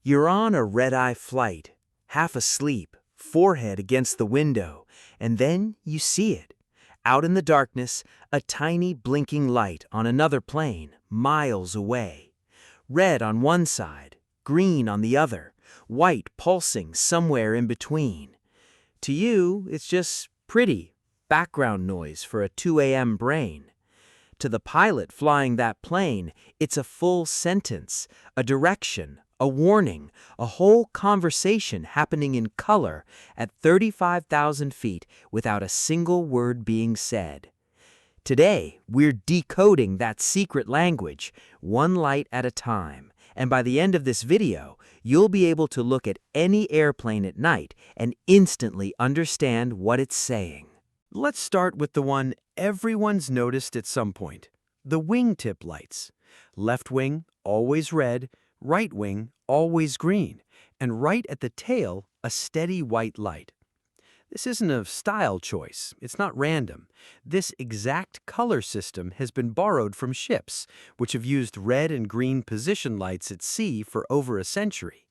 You're on a red-eye flight, half asleep, forehead against the window, and then you see it. Out in the darkness, a tiny blinking light on another plane, miles away. Red on one side, green on the other, white pulsing somewhere in between. To you, it's just pretty, background noise for a 2 a.m. brain. To the pilot flying that plane, it's a full sentence, a direction, a warning, a whole conversation happening in color at 35,000 feet without a single word being said. Today, we're decoding that secret language, one light at a time, and by the end of this video, you'll be able to look at any airplane at night and instantly understand what it's saying. Let's start with the one everyone's noticed at some point, the wingtip lights. Left wing, always red, right wing, always green, and right at the tail, a steady white light. This isn't a style choice, it's not random. This exact color system has been borrowed from ships, which have used red and green position lights at sea for over a century.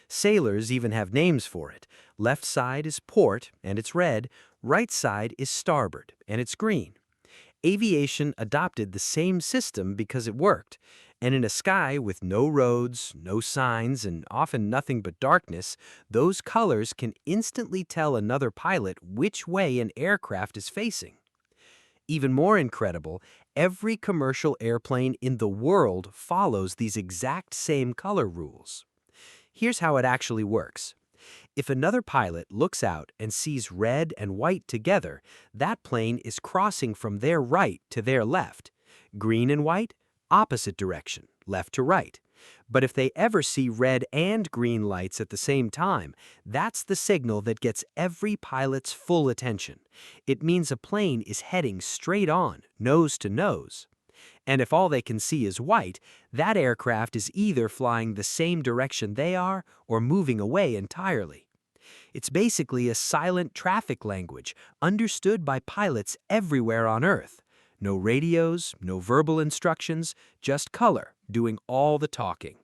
Sailors even have names for it. Left side is port, and it's red. Right side is starboard, and it's green. Aviation adopted the same system because it worked, and in a sky with no roads, no signs, and often nothing but darkness, those colors can instantly tell another pilot which way an aircraft is facing. Even more incredible, every commercial airplane in the world follows these exact same color rules. Here's how it actually works. If another pilot looks out and sees red and white together, that plane is crossing from their right to their left. Green and white, opposite direction, left to right. But if they ever see red and green lights at the same time, that's the signal that gets every pilot's full attention. It means a plane is heading straight on, nose to nose. And if all they can see is white, that aircraft is either flying the same direction they are or moving away entirely. It's basically a silent traffic language understood by pilots everywhere on Earth. No radios, no verbal instructions, just color doing all the talking.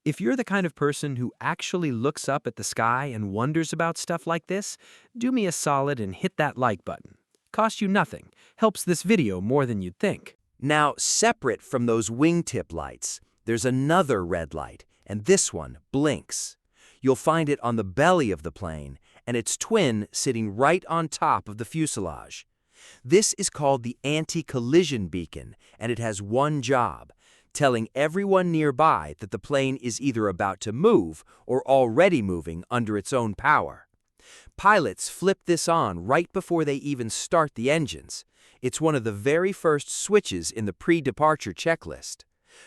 If you're the kind of person who actually looks up at the sky and wonders about stuff like this, do me a solid and hit that like button. Costs you nothing, helps this video more than you'd think. Now, separate from those wingtip lights, there's another red light, and this one blinks. You'll find it on the belly of the plane, and its twin sitting right on top of the fuselage. This is called the anti-collision beacon, and it has one job, telling everyone nearby that the plane is either about to move or already moving under its own power. Pilots flip this on right before they even start the engines. It's one of the very first switches in the pre-departure checklist.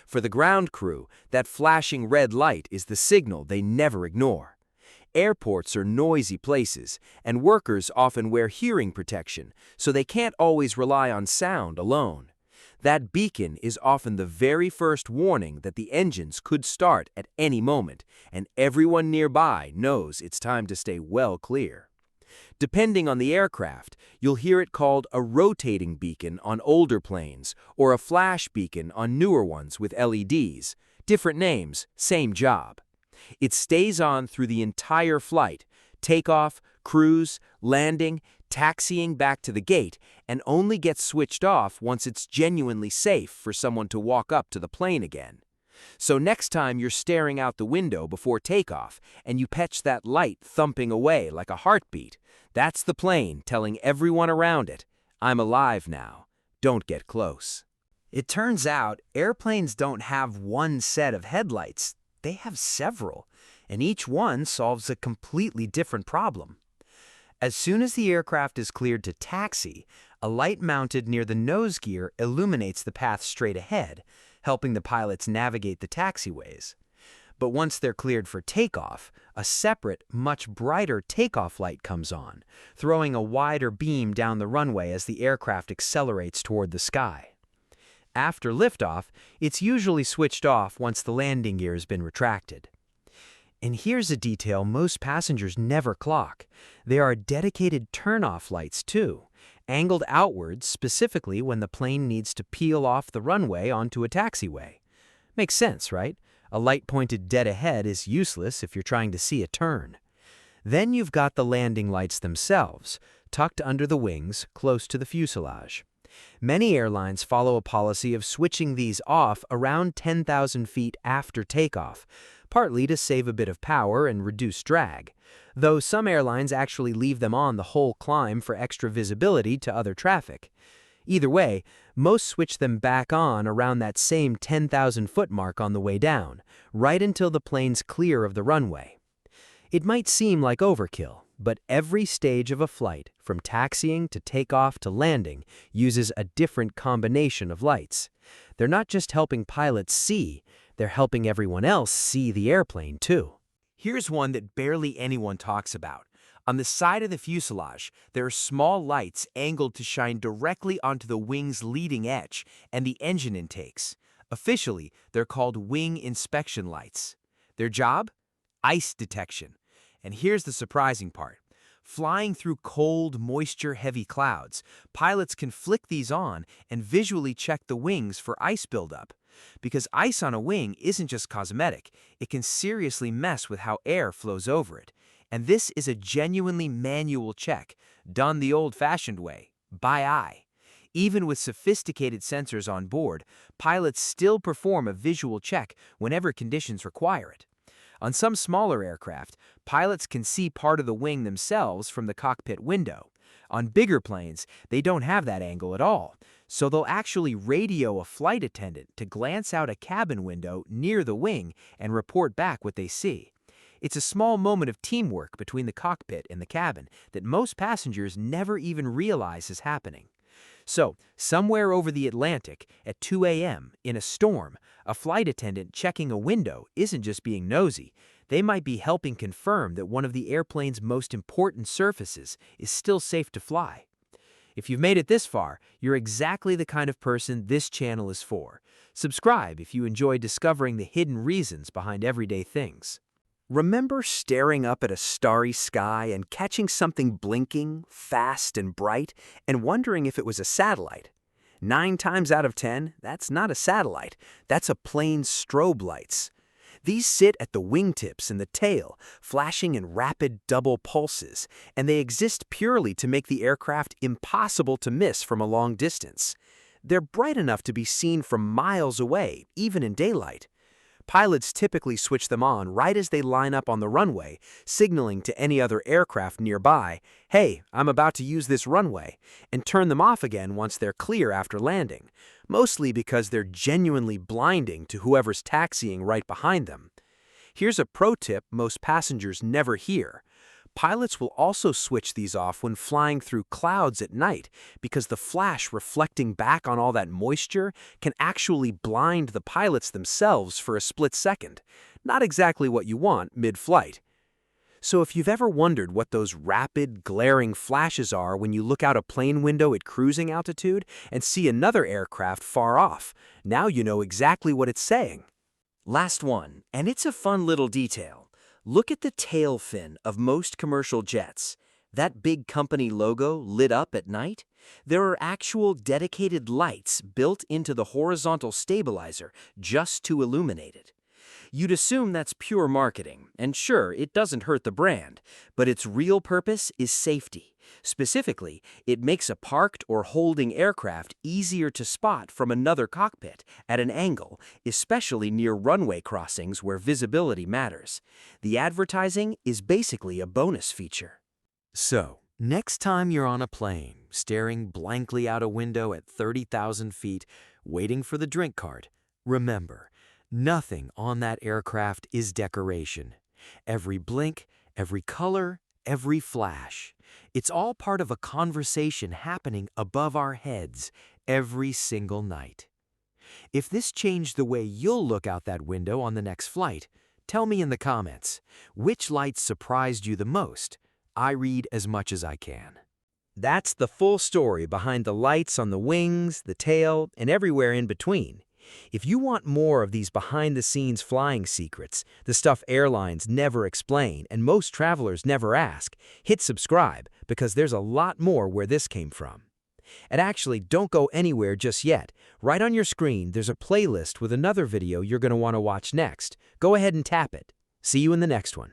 For the ground crew, that flashing red light is the signal they never ignore. Airports are noisy places, and workers often wear hearing protection, so they can't always rely on sound alone. That beacon is often the very first warning that the engines could start at any moment, and everyone nearby knows it's time to stay well clear. Depending on the aircraft, you'll hear it called a rotating beacon on older planes or a flash beacon on newer ones with LEDs. Different names, same job. It stays on through the entire flight, takeoff, cruise, landing, taxiing back to the gate, and only gets switched off once it's genuinely safe for someone to walk up to the plane again. So next time you're staring out the window before takeoff and you catch that light thumping away like a heartbeat, that's the plane telling everyone around it, I'm alive now, don't get close. It turns out airplanes don't have one set of headlights, they have several, and each one solves a completely different problem. As soon as the aircraft is cleared to taxi, a light mounted near the nose gear illuminates the path straight ahead, helping the pilots navigate the taxiways. But once they're cleared for takeoff, a separate, much brighter takeoff light comes on, throwing a wider beam down the runway as the aircraft accelerates toward the sky. After liftoff, it's usually switched off once the landing gear has been retracted. And here's a detail most passengers never clock. There are dedicated turn-off lights too, angled outwards specifically when the plane needs to peel off the runway onto a taxiway. Makes sense, right? A light pointed dead ahead is useless if you're trying to see a turn. Then you've got the landing lights themselves, tucked under the wings, close to the fuselage. Many airlines follow a policy of switching these off around 10,000 feet after takeoff, partly to save a bit of power and reduce drag, though some airlines actually leave them on the whole climb for extra visibility to other traffic. Either way, most switch them back on around that same 10,000-foot mark on the way down, right until the plane's clear of the runway. It might seem like overkill, but every stage of a flight, from taxiing to takeoff to landing, uses a different combination of lights. They're not just helping pilots see, they're helping everyone else see the airplane too. Here's one that barely anyone talks about. On the side of the fuselage, there are small lights angled to shine directly onto the wing's leading edge and the engine intakes. Officially, they're called wing inspection lights. Their job? Ice detection. And here's the surprising part. Flying through cold, moisture-heavy clouds, pilots can flick these on and visually check the wings for ice buildup. Because ice on a wing isn't just cosmetic, it can seriously mess with how air flows over it. And this is a genuinely manual check, done the old-fashioned way, by eye. Even with sophisticated sensors on board, pilots still perform a visual check whenever conditions require it. On some smaller aircraft, pilots can see part of the wing themselves from the cockpit window. On bigger planes, they don't have that angle at all, so they'll actually radio a flight attendant to glance out a cabin window near the wing and report back what they see. It's a small moment of teamwork between the cockpit and the cabin that most passengers never even realize is happening. So, somewhere over the Atlantic, at 2 a.m., in a storm, a flight attendant checking a window isn't just being nosy. They might be helping confirm that one of the airplane's most important surfaces is still safe to fly. If you've made it this far, you're exactly the kind of person this channel is for. Subscribe if you enjoy discovering the hidden reasons behind everyday things. Remember staring up at a starry sky and catching something blinking, fast and bright, and wondering if it was a satellite? 9 times out of 10, that's not a satellite. That's a plane's strobe lights. These sit at the wingtips and the tail, flashing in rapid double pulses, and they exist purely to make the aircraft impossible to miss from a long distance. They're bright enough to be seen from miles away, even in daylight. Pilots typically switch them on right as they line up on the runway, signaling to any other aircraft nearby, "Hey, I'm about to use this runway," and turn them off again once they're clear after landing, mostly because they're genuinely blinding to whoever's taxiing right behind them. Here's a pro tip most passengers never hear. Pilots will also switch these off when flying through clouds at night because the flash reflecting back on all that moisture can actually blind the pilots themselves for a split second. Not exactly what you want mid-flight. So if you've ever wondered what those rapid, glaring flashes are when you look out a plane window at cruising altitude and see another aircraft far off, now you know exactly what it's saying. Last one, and it's a fun little detail. Look at the tail fin of most commercial jets. That big company logo lit up at night? There are actual dedicated lights built into the horizontal stabilizer just to illuminate it. You'd assume that's pure marketing, and sure, it doesn't hurt the brand, but its real purpose is safety. Specifically, it makes a parked or holding aircraft easier to spot from another cockpit at an angle, especially near runway crossings where visibility matters. The advertising is basically a bonus feature. So, next time you're on a plane, staring blankly out a window at 30,000 feet, waiting for the drink cart, remember, nothing on that aircraft is decoration. Every blink, every color, every flash. It's all part of a conversation happening above our heads every single night. If this changed the way you'll look out that window on the next flight, tell me in the comments. Which lights surprised you the most? I read as much as I can. That's the full story behind the lights on the wings, the tail, and everywhere in between. If you want more of these behind-the-scenes flying secrets, the stuff airlines never explain and most travelers never ask, hit subscribe because there's a lot more where this came from. And actually, don't go anywhere just yet. Right on your screen, there's a playlist with another video you're going to want to watch next. Go ahead and tap it. See you in the next one.